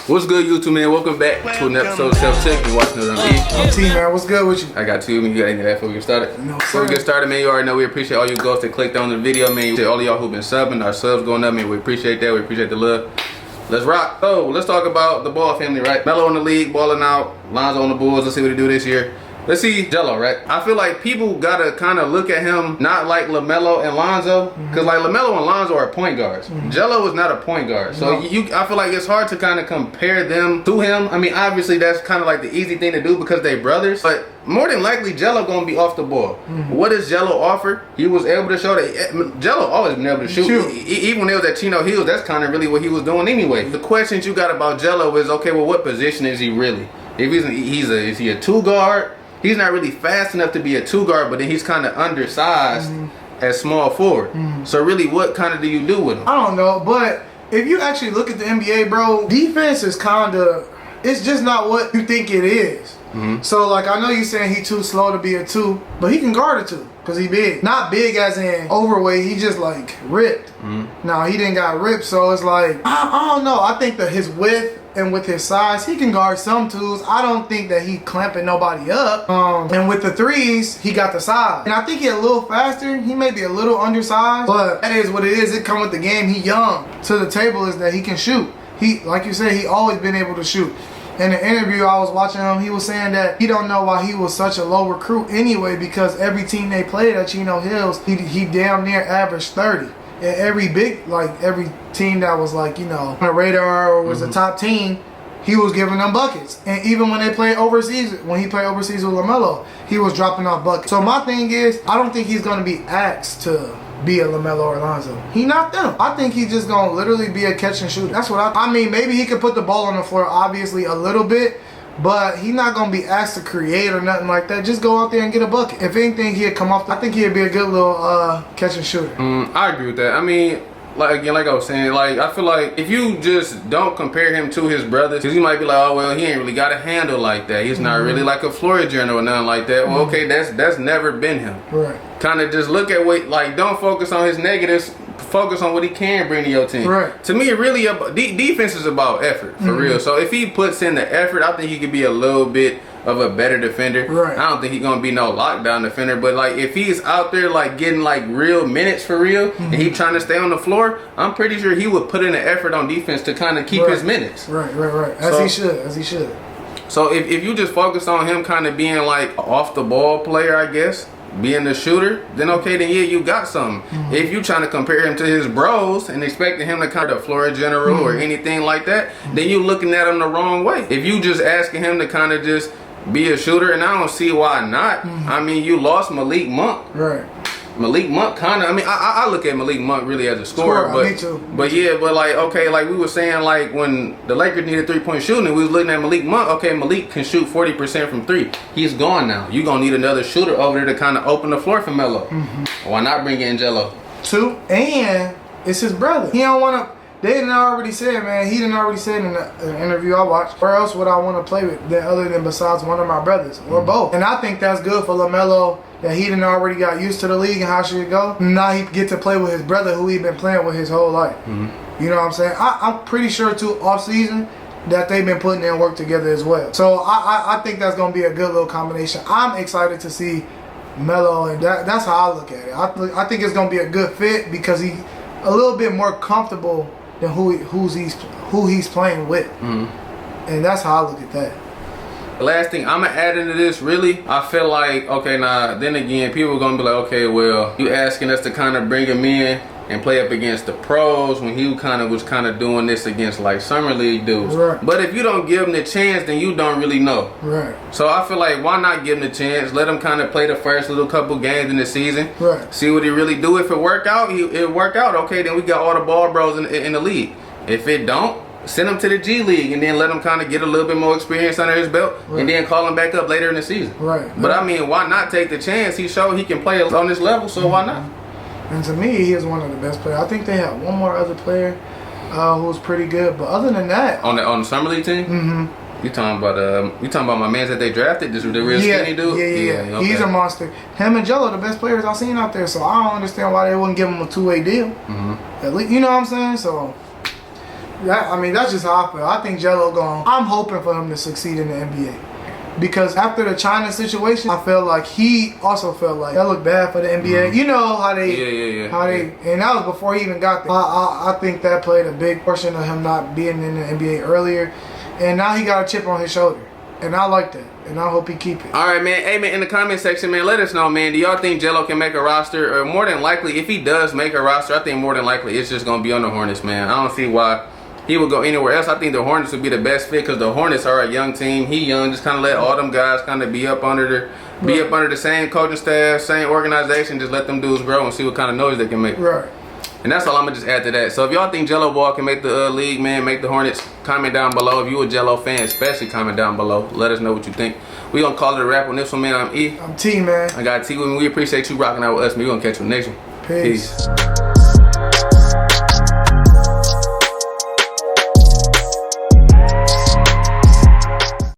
What's good, YouTube, man? Welcome back to an episode of Self Check. You watching it on E. I'm T, man. What's good with you? I got two. You got anything before we get started? No, Before we get started, man, you already know we appreciate all you ghosts that clicked on the video, man. All of y'all who've been subbing, our subs going up, man. We appreciate that. We appreciate the love. Let's rock. So let's talk about the Ball family, right? Melo in the league, balling out. Lonzo on the Bulls. Let's see what he do this year. Let's see Jello, right? I feel like people gotta kind of look at him not like LaMelo and Lonzo, because like LaMelo and Lonzo are point guards. Jello is not a point guard, so I feel like it's hard to kind of compare them to him. I mean, obviously that's kind of like the easy thing to do because they brothers, but more than likely Jello gonna be off the ball. What does Jello offer? He was able to show that Jello always been able to shoot. Even when he was at Chino Hills, that's kind of really what he was doing anyway. The questions you got about Jello is, okay, well, what position is he really? If is he a two guard? He's not really fast enough to be a two guard, but then he's kind of undersized at small forward. So really, what kind of do you do with him? I don't know, but if you actually look at the NBA, bro, defense is kind of, it's just not what you think it is. So like, I know you're saying he's too slow to be a two, but he can guard a two because he big. Not big as in overweight, he just like ripped. No, he didn't got ripped, so it's like, I don't know. I think that his width and with his size, he can guard some twos. I don't think that he clamping nobody up. And with the threes, he got the size. And I think he a little faster. He may be a little undersized, but that is what it is. It come with the game. He young. To the table is that he can shoot. He, like you said, he always been able to shoot. In the interview I was watching him, he was saying that he don't know why he was such a low recruit anyway, because every team they played at Chino Hills, he damn near averaged 30. And every team that was like, you know, on the radar or was a top team, he was giving them buckets. And even when they played overseas, when he played overseas with LaMelo, he was dropping off buckets. So my thing is, I don't think he's going to be asked to be a LaMelo or Lonzo. He not them. I think he's just going to literally be a catch and shooter. That's what I mean, maybe he could put the ball on the floor, obviously, a little bit, but he's not going to be asked to create or nothing like that. Just go out there and get a bucket. If anything, he'd come off. I think he'd be a good little catch and shooter. I agree with that. I mean, like I was saying, like I feel like if you just don't compare him to his brothers, because you might be like, oh well, he ain't really got a handle like that. He's not really like a floor general or nothing like that. Well, okay, that's never been him. Right. Kind of just look at what, like, don't focus on his negatives. Focus on what he can bring to your team. Right. To me, really, defense is about effort, for real. So if he puts in the effort, I think he could be a little bit of a better defender. Right. I don't think he's gonna be no lockdown defender, but like if he's out there like getting like real minutes for real, and he trying to stay on the floor, I'm pretty sure he would put in an effort on defense to kind of keep his minutes. Right. As he should. So if you just focus on him kind of being like off the ball player, I guess, being the shooter, then okay, then yeah, you got something. If you trying to compare him to his bros and expecting him to kind of floor general or anything like that, then you looking at him the wrong way. If you just asking him to kind of just be a shooter, and I don't see why not. I mean, you lost Malik Monk. Right. Malik Monk kind of, I mean, I look at Malik Monk really as a scorer, but me too. But yeah, but like, okay, like we were saying, like when the Lakers needed 3-point shooting, we was looking at Malik Monk. Okay, Malik can shoot 40% from three. He's gone now. You gonna need another shooter over there to kind of open the floor for Melo. Why not bring in Jello? Two, and it's his brother. He don't want to. They didn't already say, man. He didn't already say in the interview I watched, where else would I want to play with other than besides one of my brothers or both? And I think that's good for LaMelo that he didn't already got used to the league and how should it go. Now he get to play with his brother who he been playing with his whole life. You know what I'm saying? I'm pretty sure too off season that they've been putting in work together as well. So I think that's gonna be a good little combination. I'm excited to see Melo, and that's how I look at it. I think it's gonna be a good fit because he a little bit more comfortable than who he's playing with, and that's how I look at that. The last thing I'm gonna add into this, really, I feel like, okay, now then again, people are gonna be like, okay, well, you asking us to kind of bring him in and play up against the pros when he was kind of doing this against like summer league dudes. Right. But if you don't give him the chance, then you don't really know. Right. So I feel like why not give him the chance? Let him kind of play the first little couple games in the season. Right. See what he really do. If it work out, it work out. Okay, then we got all the ball bros in the league. If it don't, send him to the G League and then let him kind of get a little bit more experience under his belt, and then call him back up later in the season. Right. But I mean, why not take the chance? He showed he can play on this level, so why not? And to me, he is one of the best players. I think they have one more other player who's pretty good, but other than that, on the summer league team, you talking about my man that they drafted, the real skinny dude? Yeah. Okay. He's a monster. Him and Jello, the best players I've seen out there. So I don't understand why they wouldn't give him a 2-way deal. At least, you know what I'm saying? So I mean, that's just how I feel. I think Jello I'm hoping for him to succeed in the NBA. Because after the China situation, I felt like he also felt like that looked bad for the NBA. You know how they, and that was before he even got there. I think that played a big portion of him not being in the NBA earlier, and now he got a chip on his shoulder, and I like that, and I hope he keep it. All right, man. Hey, man, in the comment section, man, let us know, man. Do y'all think Jello can make a roster? Or more than likely, if he does make a roster, I think more than likely it's just gonna be on the Hornets, man. I don't see why he would go anywhere else. I think the Hornets would be the best fit because the Hornets are a young team. He young, just kind of let all them guys kind of be up under the same coaching staff, same organization. Just let them dudes grow and see what kind of noise they can make. Right. And that's all I'm gonna just add to that. So if y'all think LiAngelo Ball can make the league, man, make the Hornets, comment down below. If you a Jello fan, especially comment down below. Let us know what you think. We gonna call it a wrap on this one, man. I'm E. I'm T, man. I got T with me. We appreciate you rocking out with us, man. We gonna catch you next one. Peace.